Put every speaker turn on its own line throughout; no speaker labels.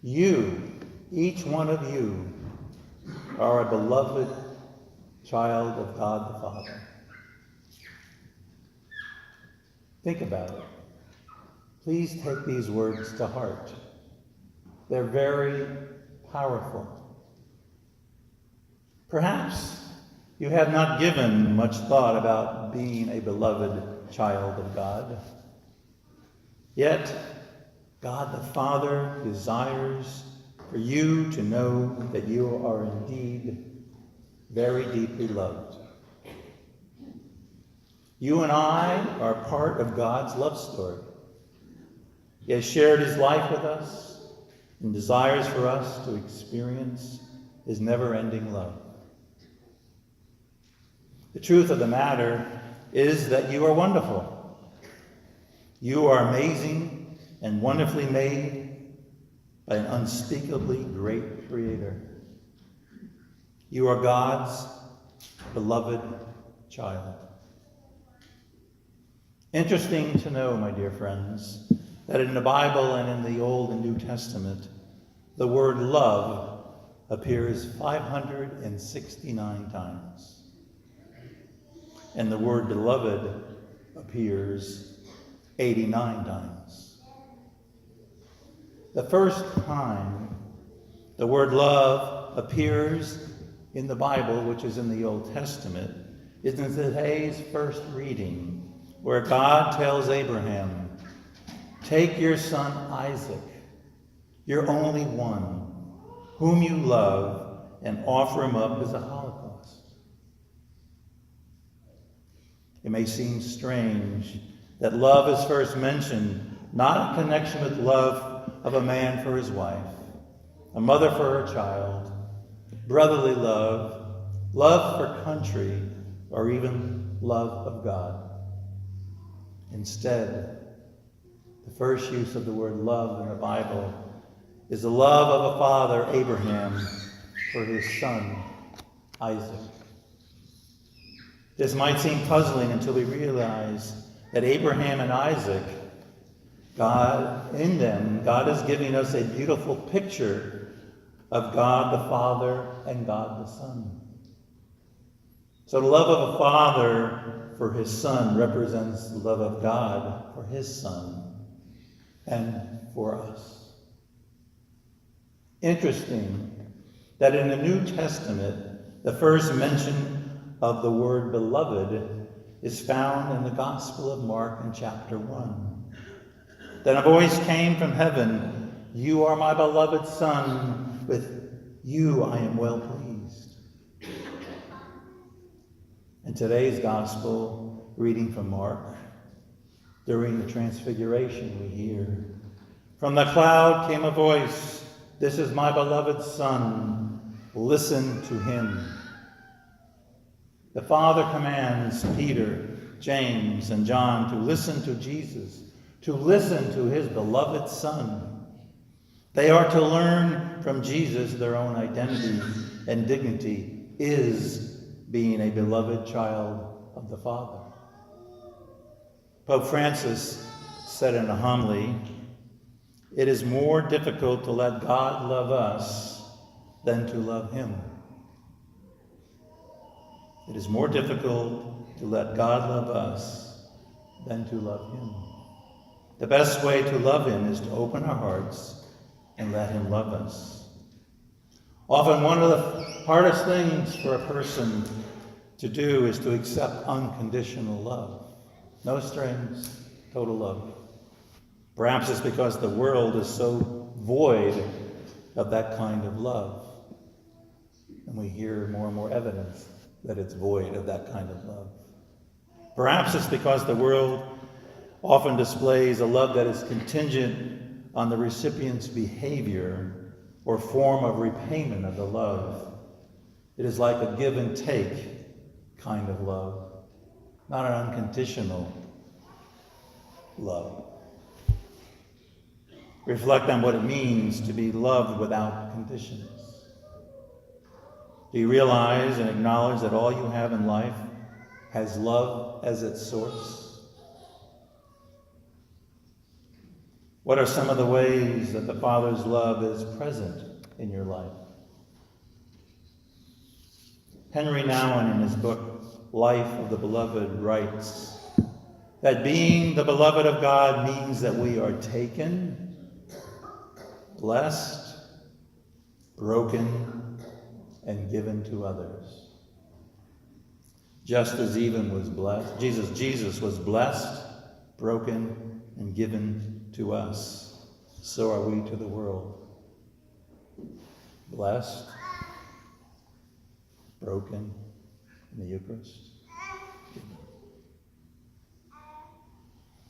You, each one of you, are a beloved child of God the Father. Think about it. Please take these words to heart. They're very powerful. Perhaps you have not given much thought about being a beloved child of God. Yet, God the Father desires for you to know that you are indeed very deeply loved. You and I are part of God's love story. He has shared his life with us and desires for us to experience his never-ending love. The truth of the matter is that you are wonderful. You are amazing and wonderfully made by an unspeakably great Creator. You are God's beloved child. Interesting to know, my dear friends, that in the Bible and in the Old and New Testament, the word love appears 569 times. And the word beloved appears 89 times. The first time the word love appears in the Bible, which is in the Old Testament, is in today's first reading, where God tells Abraham, "Take your son Isaac, your only one, whom you love, and offer him up as a holocaust." It may seem strange that love is first mentioned, not in connection with love of a man for his wife, a mother for her child, brotherly love, love for country, or even love of God. Instead, the first use of the word love in the Bible is the love of a father, Abraham, for his son, Isaac. This might seem puzzling until we realize that Abraham and Isaac, God is giving us a beautiful picture of God the Father and God the Son. So the love of a father for his son represents the love of God for his son and for us. Interesting that in the New Testament, the first mention of the word beloved is found in the Gospel of Mark in chapter 1. Then a voice came from heaven, "You are my beloved Son, with you I am well pleased." In today's Gospel, reading from Mark, during the Transfiguration we hear, "From the cloud came a voice, 'This is my beloved Son, listen to him.'" The Father commands Peter, James, and John to listen to Jesus, to listen to his beloved Son. They are to learn from Jesus their own identity and dignity is being a beloved child of the Father. Pope Francis said in a homily, "It is more difficult to let God love us than to love him." It is more difficult to let God love us than to love him. The best way to love him is to open our hearts and let him love us. Often one of the hardest things for a person to do is to accept unconditional love. No strings, total love. Perhaps it's because the world is so void of that kind of love. And we hear more and more evidence that it's void of that kind of love. Perhaps it's because the world often displays a love that is contingent on the recipient's behavior or form of repayment of the love. It is like a give and take kind of love, not an unconditional love. Reflect on what it means to be loved without conditions. Do you realize and acknowledge that all you have in life has love as its source? What are some of the ways that the Father's love is present in your life? Henry Nouwen, in his book, Life of the Beloved, writes that being the beloved of God means that we are taken, blessed, broken, and given to others. Just as Jesus was blessed, broken, and given to us, so are we to the world. Blessed, broken in the Eucharist.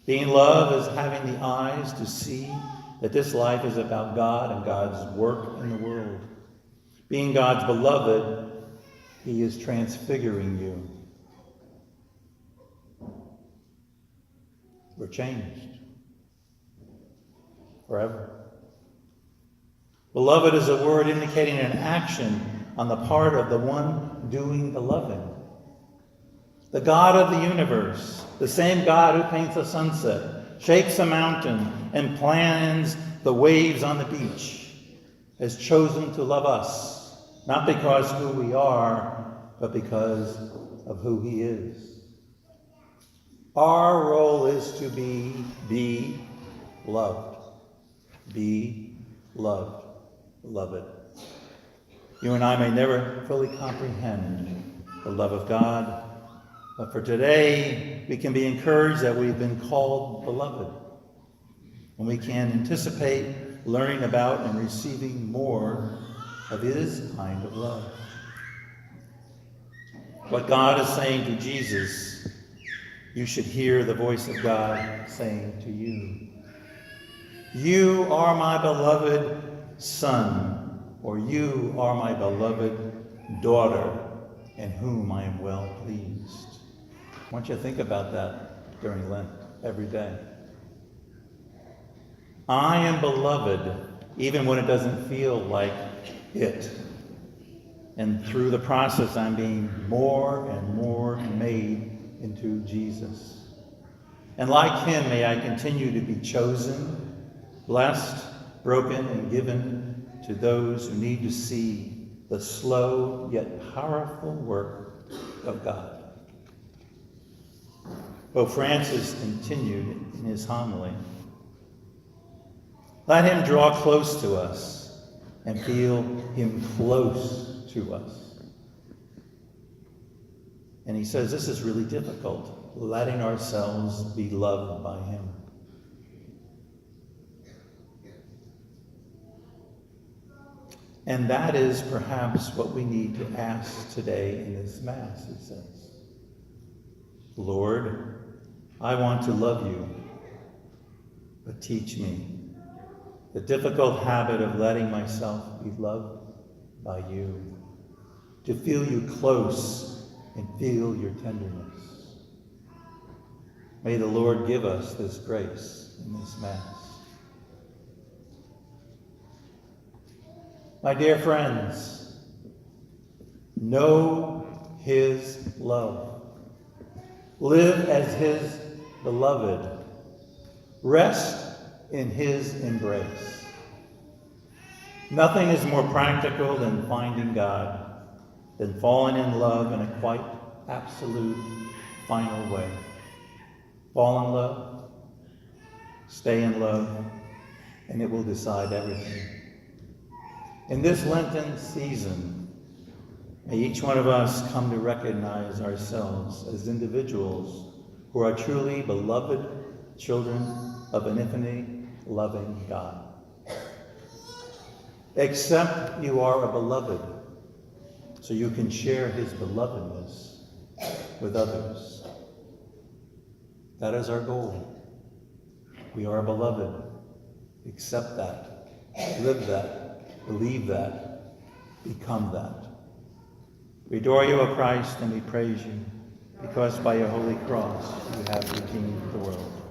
Being love is having the eyes to see that this life is about God and God's work in the world. Being God's beloved, he is transfiguring you. We're changed forever. Beloved is a word indicating an action on the part of the one doing the loving. The God of the universe, the same God who paints a sunset, shakes a mountain, and plans the waves on the beach, has chosen to love us, not because who we are, but because of who he is. Our role is to be loved. Be loved, beloved. You and I may never fully comprehend the love of God, but for today, we can be encouraged that we've been called beloved. And we can anticipate learning about and receiving more of his kind of love. What God is saying to Jesus, you should hear the voice of God saying to you. You are my beloved son, or you are my beloved daughter, in whom I am well pleased. I want you to think about that during Lent, every day. I am beloved, even when it doesn't feel like it. And through the process, I'm being more and more made into Jesus. And like him, may I continue to be chosen, blessed, broken, and given to those who need to see the slow yet powerful work of God. Pope Francis continued in his homily. Let him draw close to us and feel him close to us. And he says this is really difficult, letting ourselves be loved by him. And that is perhaps what we need to ask today in this Mass, he says. Lord, I want to love you, but teach me the difficult habit of letting myself be loved by you, to feel you close and feel your tenderness. May the Lord give us this grace in this Mass. My dear friends, know his love. Live as his beloved. Rest in his embrace. Nothing is more practical than finding God, than falling in love in a quite absolute, final way. Fall in love, stay in love, and it will decide everything. In this Lenten season, may each one of us come to recognize ourselves as individuals who are truly beloved children of an infinitely loving God. Accept you are a beloved, so you can share his belovedness with others. That is our goal. We are beloved. Accept that. Live that. Believe that. Become that. We adore you, O Christ, and we praise you, because by your holy cross you have redeemed the world.